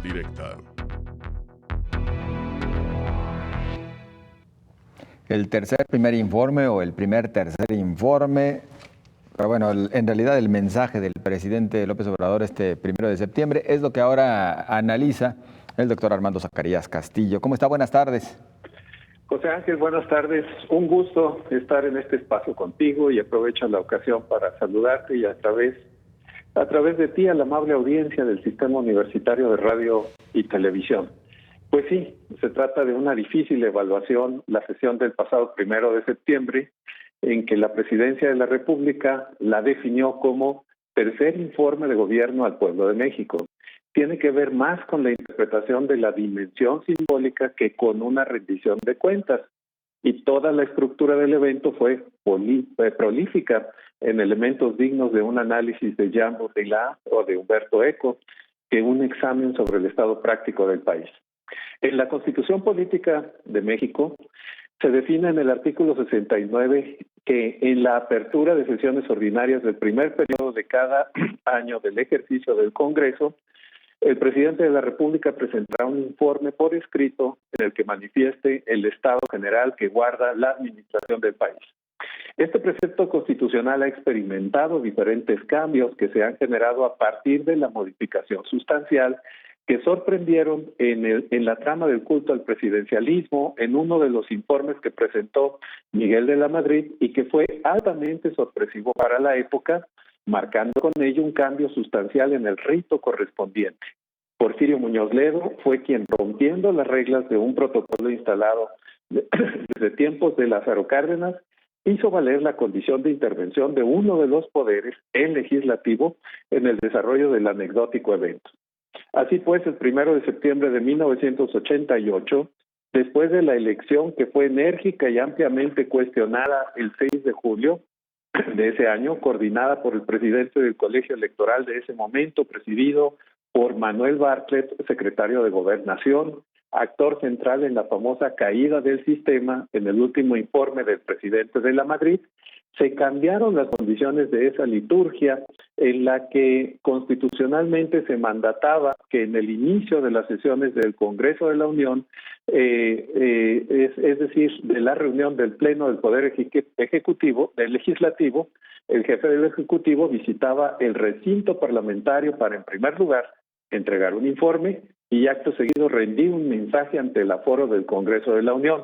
directa. El primer informe o el tercer informe, pero bueno, en realidad el mensaje del presidente López Obrador este 1 de septiembre es lo que ahora analiza el doctor Armando Zacarías Castillo. ¿Cómo está? Buenas tardes. José Ángel, buenas tardes. Un gusto estar en este espacio contigo y aprovecho la ocasión para saludarte y a través de ti a la amable audiencia del Sistema Universitario de Radio y Televisión. Pues sí, se trata de una difícil evaluación, la sesión del pasado 1 de septiembre, en que la Presidencia de la República la definió como tercer informe de gobierno al pueblo de México. Tiene que ver más con la interpretación de la dimensión simbólica que con una rendición de cuentas. Y toda la estructura del evento fue prolífica en elementos dignos de un análisis de Jean Baudrillard o de Humberto Eco, que un examen sobre el estado práctico del país. En la Constitución Política de México se define en el artículo 69 que en la apertura de sesiones ordinarias del primer periodo de cada año del ejercicio del Congreso, el presidente de la República presentará un informe por escrito en el que manifieste el estado general que guarda la administración del país. Este precepto constitucional ha experimentado diferentes cambios que se han generado a partir de la modificación sustancial que sorprendieron en la trama del culto al presidencialismo en uno de los informes que presentó Miguel de la Madrid y que fue altamente sorpresivo para la época, marcando con ello un cambio sustancial en el rito correspondiente. Porfirio Muñoz Ledo fue quien, rompiendo las reglas de un protocolo instalado desde tiempos de Lázaro Cárdenas, hizo valer la condición de intervención de uno de los poderes, el legislativo, en el desarrollo del anecdótico evento. Así pues, el 1 de septiembre de 1988, después de la elección que fue enérgica y ampliamente cuestionada el 6 de julio de ese año, coordinada por el presidente del colegio electoral de ese momento, presidido por Manuel Bartlett, secretario de Gobernación, actor central en la famosa caída del sistema en el último informe del presidente de la Madrid, se cambiaron las condiciones de esa liturgia en la que constitucionalmente se mandataba que en el inicio de las sesiones del Congreso de la Unión, es decir, de la reunión del Pleno del Poder Ejecutivo, del Legislativo, el jefe del Ejecutivo visitaba el recinto parlamentario para, en primer lugar, entregar un informe y acto seguido rendir un mensaje ante el aforo del Congreso de la Unión.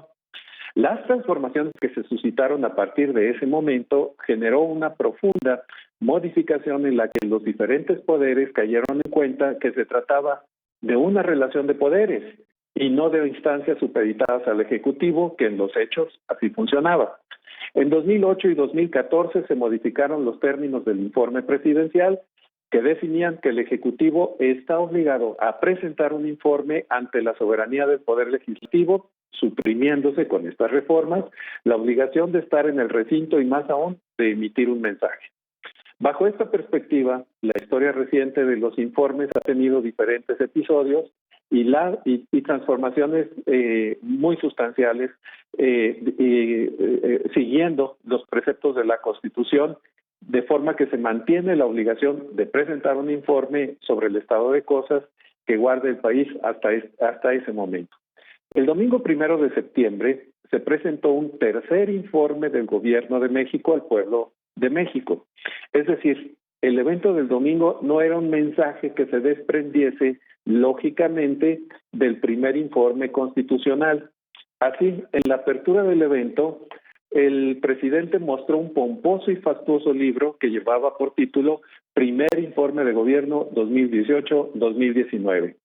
Las transformaciones que se suscitaron a partir de ese momento generó una profunda modificación en la que los diferentes poderes cayeron en cuenta que se trataba de una relación de poderes y no de instancias supeditadas al Ejecutivo, que en los hechos así funcionaba. En 2008 y 2014 se modificaron los términos del informe presidencial que definían que el Ejecutivo está obligado a presentar un informe ante la soberanía del Poder Legislativo, suprimiéndose con estas reformas la obligación de estar en el recinto y más aún de emitir un mensaje. Bajo esta perspectiva, la historia reciente de los informes ha tenido diferentes episodios y transformaciones muy sustanciales siguiendo los preceptos de la Constitución, de forma que se mantiene la obligación de presentar un informe sobre el estado de cosas que guarde el país hasta ese momento. El domingo 1 de septiembre se presentó un tercer informe del Gobierno de México al pueblo de México. Es decir, el evento del domingo no era un mensaje que se desprendiese lógicamente del primer informe constitucional. Así, en la apertura del evento, el presidente mostró un pomposo y fastuoso libro que llevaba por título Primer Informe de Gobierno 2018-2019.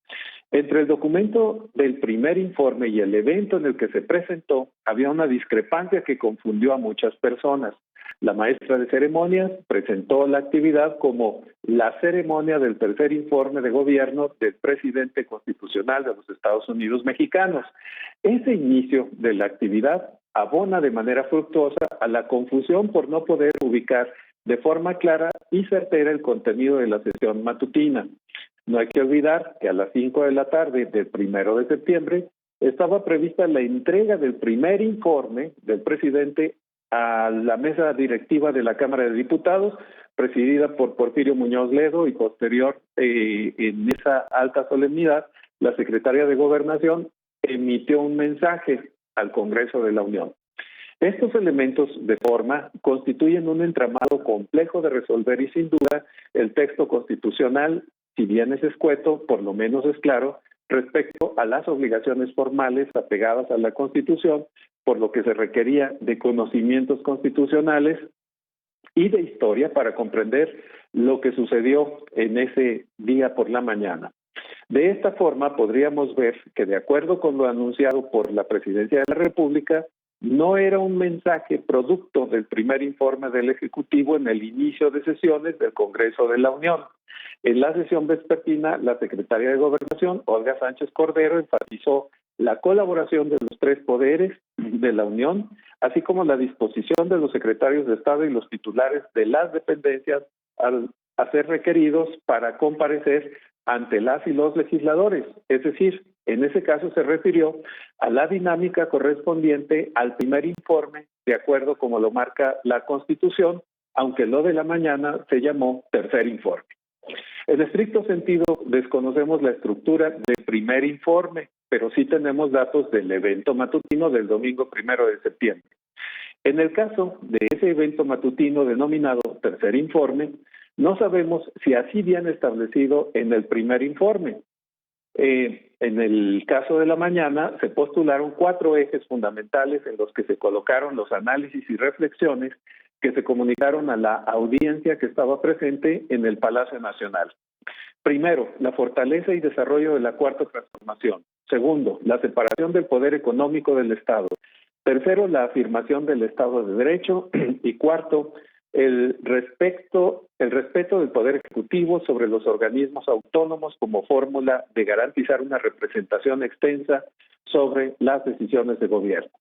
Entre el documento del primer informe y el evento en el que se presentó, había una discrepancia que confundió a muchas personas. La maestra de ceremonias presentó la actividad como la ceremonia del tercer informe de gobierno del presidente constitucional de los Estados Unidos mexicanos. Ese inicio de la actividad abona de manera fructuosa a la confusión por no poder ubicar de forma clara y certera el contenido de la sesión matutina. No hay que olvidar que a las 5 de la tarde del 1 de septiembre estaba prevista la entrega del primer informe del presidente a la mesa directiva de la Cámara de Diputados, presidida por Porfirio Muñoz Ledo, y posterior en esa alta solemnidad la secretaria de Gobernación emitió un mensaje al Congreso de la Unión. Estos elementos de forma constituyen un entramado complejo de resolver y sin duda el texto constitucional, si bien es escueto, por lo menos es claro respecto a las obligaciones formales apegadas a la Constitución, por lo que se requería de conocimientos constitucionales y de historia para comprender lo que sucedió en ese día por la mañana. De esta forma podríamos ver que, de acuerdo con lo anunciado por la Presidencia de la República, no era un mensaje producto del primer informe del Ejecutivo en el inicio de sesiones del Congreso de la Unión. En la sesión vespertina, la secretaria de Gobernación, Olga Sánchez Cordero, enfatizó la colaboración de los tres poderes de la Unión, así como la disposición de los secretarios de Estado y los titulares de las dependencias a ser requeridos para comparecer ante las y los legisladores. Es decir, en ese caso se refirió a la dinámica correspondiente al primer informe, de acuerdo como lo marca la Constitución, aunque lo de la mañana se llamó tercer informe. En estricto sentido, desconocemos la estructura del primer informe, pero sí tenemos datos del evento matutino del domingo 1 de septiembre. En el caso de ese evento matutino denominado tercer informe, no sabemos si así bien establecido en el primer informe. En el caso de la mañana se postularon 4 ejes fundamentales en los que se colocaron los análisis y reflexiones que se comunicaron a la audiencia que estaba presente en el Palacio Nacional. Primero, la fortaleza y desarrollo de la Cuarta Transformación. Segundo, la separación del poder económico del Estado. Tercero, la afirmación del Estado de Derecho. Y cuarto, el respeto del Poder Ejecutivo sobre los organismos autónomos como fórmula de garantizar una representación extensa sobre las decisiones de gobierno.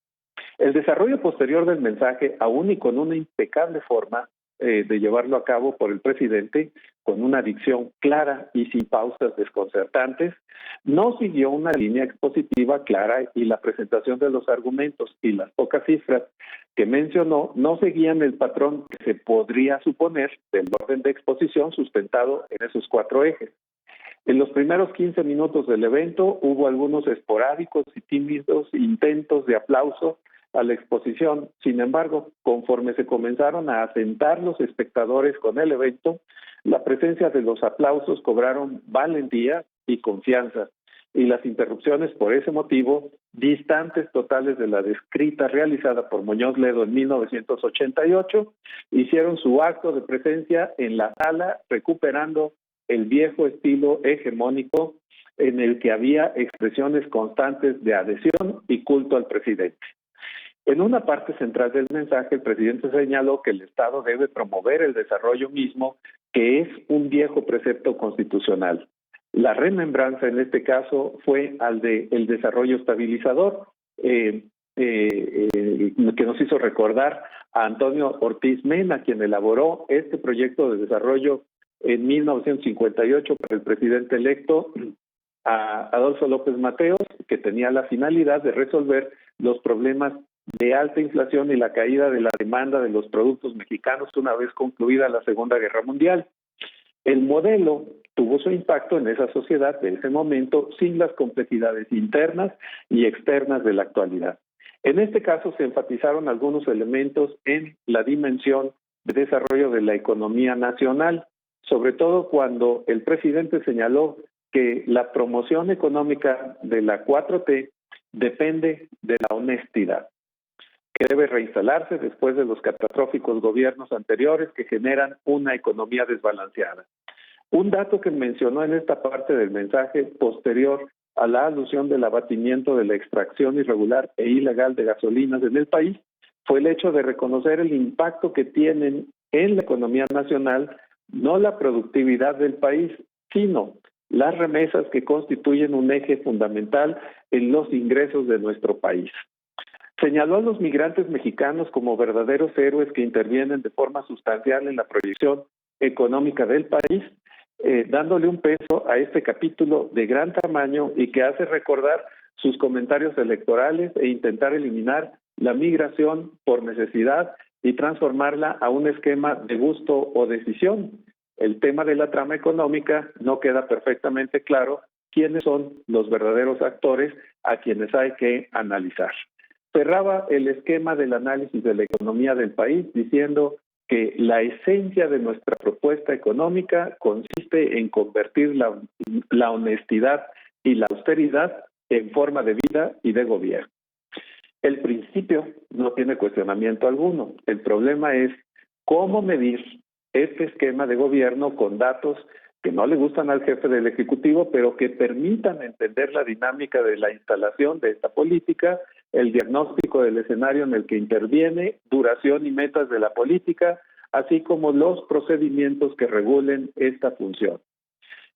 El desarrollo posterior del mensaje, aún y con una impecable forma de llevarlo a cabo por el presidente, con una dicción clara y sin pausas desconcertantes, no siguió una línea expositiva clara y la presentación de los argumentos y las pocas cifras que mencionó no seguían el patrón que se podría suponer del orden de exposición sustentado en esos 4 ejes. En los primeros 15 minutos del evento hubo algunos esporádicos y tímidos intentos de aplauso a la exposición. Sin embargo, conforme se comenzaron a asentar los espectadores con el evento, la presencia de los aplausos cobraron valentía y confianza, y las interrupciones por ese motivo, distantes totales de la descrita realizada por Muñoz Ledo en 1988, hicieron su acto de presencia en la sala, recuperando el viejo estilo hegemónico en el que había expresiones constantes de adhesión y culto al presidente. En una parte central del mensaje, el presidente señaló que el Estado debe promover el desarrollo mismo, que es un viejo precepto constitucional. La remembranza en este caso fue al de el desarrollo estabilizador, que nos hizo recordar a Antonio Ortiz Mena, quien elaboró este proyecto de desarrollo en 1958 para el presidente electo a Adolfo López Mateos, que tenía la finalidad de resolver los problemas de alta inflación y la caída de la demanda de los productos mexicanos una vez concluida la Segunda Guerra Mundial. El modelo tuvo su impacto en esa sociedad de ese momento sin las complejidades internas y externas de la actualidad. En este caso se enfatizaron algunos elementos en la dimensión de desarrollo de la economía nacional, sobre todo cuando el presidente señaló que la promoción económica de la 4T depende de la honestidad, que debe reinstalarse después de los catastróficos gobiernos anteriores que generan una economía desbalanceada. Un dato que mencionó en esta parte del mensaje posterior a la alusión del abatimiento de la extracción irregular e ilegal de gasolinas en el país fue el hecho de reconocer el impacto que tienen en la economía nacional no la productividad del país, sino las remesas que constituyen un eje fundamental en los ingresos de nuestro país. Señaló a los migrantes mexicanos como verdaderos héroes que intervienen de forma sustancial en la proyección económica del país, dándole un peso a este capítulo de gran tamaño y que hace recordar sus comentarios electorales e intentar eliminar la migración por necesidad y transformarla a un esquema de gusto o decisión. El tema de la trama económica no queda perfectamente claro quiénes son los verdaderos actores a quienes hay que analizar. Cerraba el esquema del análisis de la economía del país diciendo que la esencia de nuestra propuesta económica consiste en convertir la honestidad y la austeridad en forma de vida y de gobierno. El principio no tiene cuestionamiento alguno. El problema es cómo medir este esquema de gobierno con datos que no le gustan al jefe del Ejecutivo, pero que permitan entender la dinámica de la instalación de esta política, el diagnóstico del escenario en el que interviene, duración y metas de la política, así como los procedimientos que regulen esta función.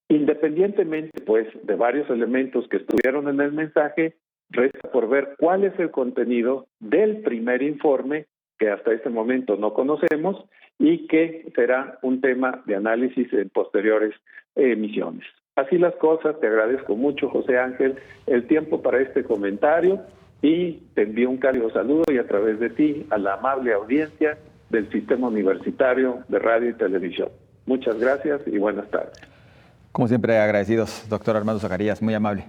Independientemente, pues, de varios elementos que estuvieron en el mensaje, resta por ver cuál es el contenido del primer informe que hasta este momento no conocemos y que será un tema de análisis en posteriores emisiones. Así las cosas, te agradezco mucho, José Ángel, el tiempo para este comentario y te envío un cálido saludo y a través de ti a la amable audiencia del Sistema Universitario de Radio y Televisión. Muchas gracias y buenas tardes. Como siempre, agradecidos, doctor Armando Zacarías, muy amable.